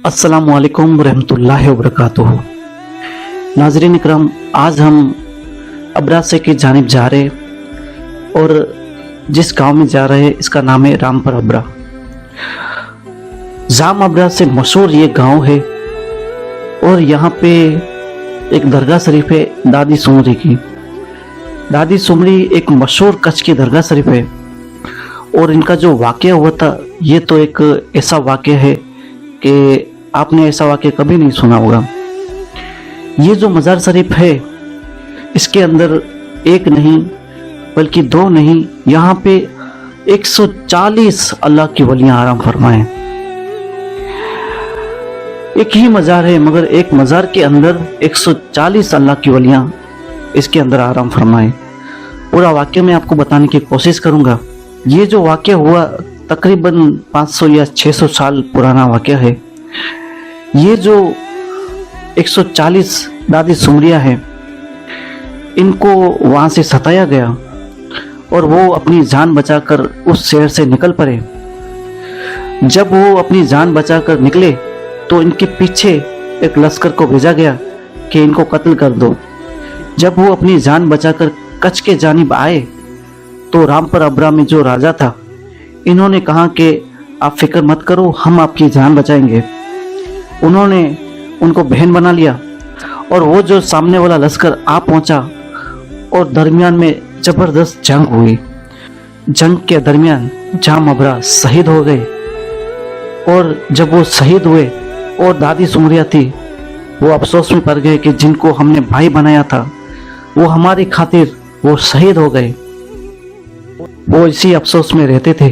अस्सलामुअलैकुम रहमतुल्लाहि व बरकातुहू। नाज़रीन इकराम, आज हम अब्रासे की जानिब जा रहे और जिस गांव में जा रहे हैं इसका नाम है रामपुर अब्रा। जाम अब्रा से मशहूर ये गांव है और यहाँ पे एक दरगाह शरीफ है दादी सुमरी की। दादी सुमरी एक मशहूर कच्छ की दरगाह शरीफ है और इनका जो वाक़या हुआ था ये तो एक ऐसा वाक़या है कि आपने ऐसा वाक़या कभी नहीं सुना होगा। ये जो मज़ार शरीफ है इसके अंदर एक नहीं बल्कि दो नहीं, यहाँ पे 140 अल्लाह की वलियाँ आराम फरमाए। एक ही मज़ार है मगर एक मज़ार के अंदर 140 अल्लाह की वलियाँ इसके अंदर आराम फरमाए। पूरा वाक़या मैं आपको बताने की कोशिश करूँगा। ये जो वाक़या हुआ तकरीबन 500 या 600 साल पुराना वाक़या है। ये जो 140 दादी सुमरिया है इनको वहाँ से सताया गया और वो अपनी जान बचाकर उस शहर से निकल पड़े। जब वो अपनी जान बचाकर निकले तो इनके पीछे एक लश्कर को भेजा गया कि इनको कत्ल कर दो। जब वो अपनी जान बचाकर कच्छ के जानिब आए तो रामपुर अब्रा में जो राजा था इन्होंने कहा कि आप फिक्र मत करो, हम आपकी जान बचाएंगे। उन्होंने उनको बहन बना लिया और वो जो सामने वाला लश्कर आ पहुंचा और दरमियान में जबरदस्त जंग हुई। जंग के दरमियान जाम अब्रा शहीद हो गए और जब वो शहीद हुए और दादी सुमरिया थी वो अफसोस में पड़ गए कि जिनको हमने भाई बनाया था वो हमारी खातिर वो शहीद हो गए। वो इसी अफसोस में रहते थे।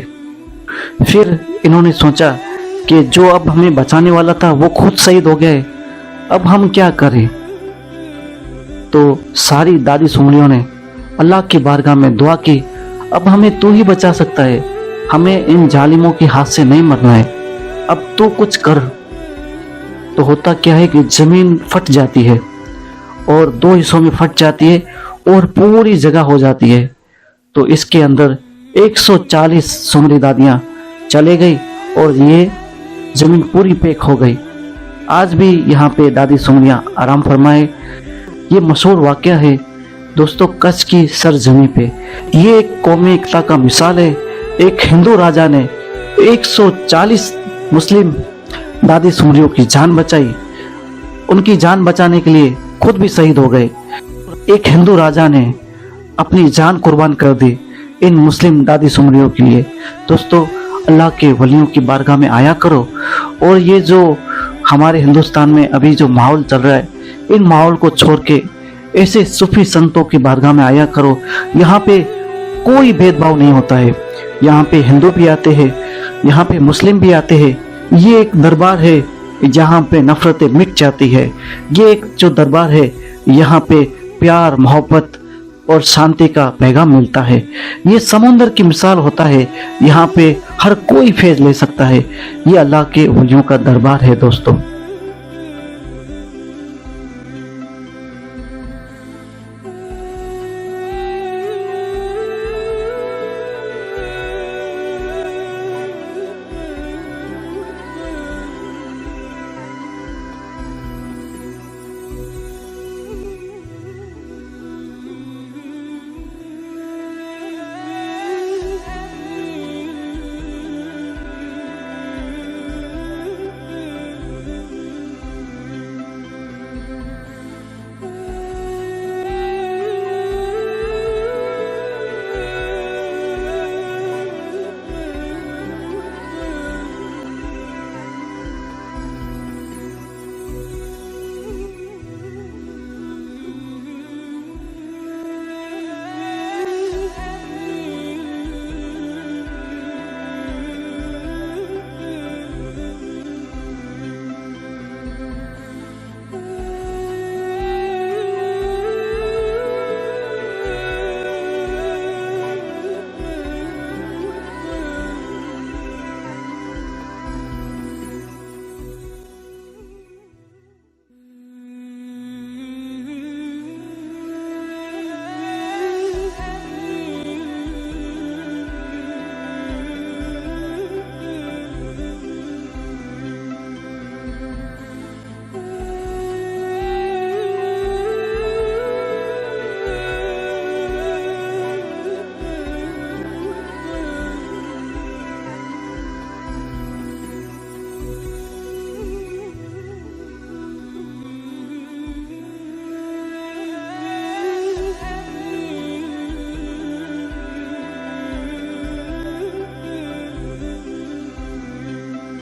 फिर इन्होंने सोचा कि जो अब हमें बचाने वाला था वो खुद शहीद हो गए, अब हम क्या करें। तो सारी दादी सुमरियों ने अल्लाह की बारगाह में दुआ की, अब हमें तू ही बचा सकता है, हमें इन जालिमों के हाथ से नहीं मरना है, अब तू कुछ कर। तो होता क्या है कि जमीन फट जाती है और दो हिस्सों में फट जाती है और पूरी जगह हो जाती है। तो इसके अंदर 140 सुमरी दादियां चले गई और ये जमीन पूरी पैक हो गई। आज भी यहाँ पे दादी सुमरियां आराम फरमाए। ये मशहूर वाक़या है दोस्तों कच्छ की सरजमी पे। ये एक कौमी एकता का मिसाल है। एक हिंदू राजा ने 140 मुस्लिम दादी सुमरियों की जान बचाई। उनकी जान बचाने के लिए खुद भी शहीद हो गए। एक हिंदू राजा ने अपनी जान कुर्बान कर दी इन मुस्लिम दादी सुमरियों के लिए। दोस्तों अल्लाह के वलियों की बारगाह में आया करो और ये जो हमारे हिंदुस्तान में अभी जो माहौल चल रहा है इन माहौल को छोड़ के ऐसे सूफी संतों की बारगाह में आया करो। यहाँ पे कोई भेदभाव नहीं होता है। यहाँ पे हिंदू भी आते हैं, यहाँ पे मुस्लिम भी आते हैं। ये एक दरबार है जहाँ पे नफरतें मिट जाती है। ये एक जो दरबार है यहाँ पे प्यार मोहब्बत और शांति का पैगाम मिलता है। ये समुंदर की मिसाल होता है। यहाँ पे हर कोई फैज़ ले सकता है। ये अल्लाह के वलियों का दरबार है दोस्तों।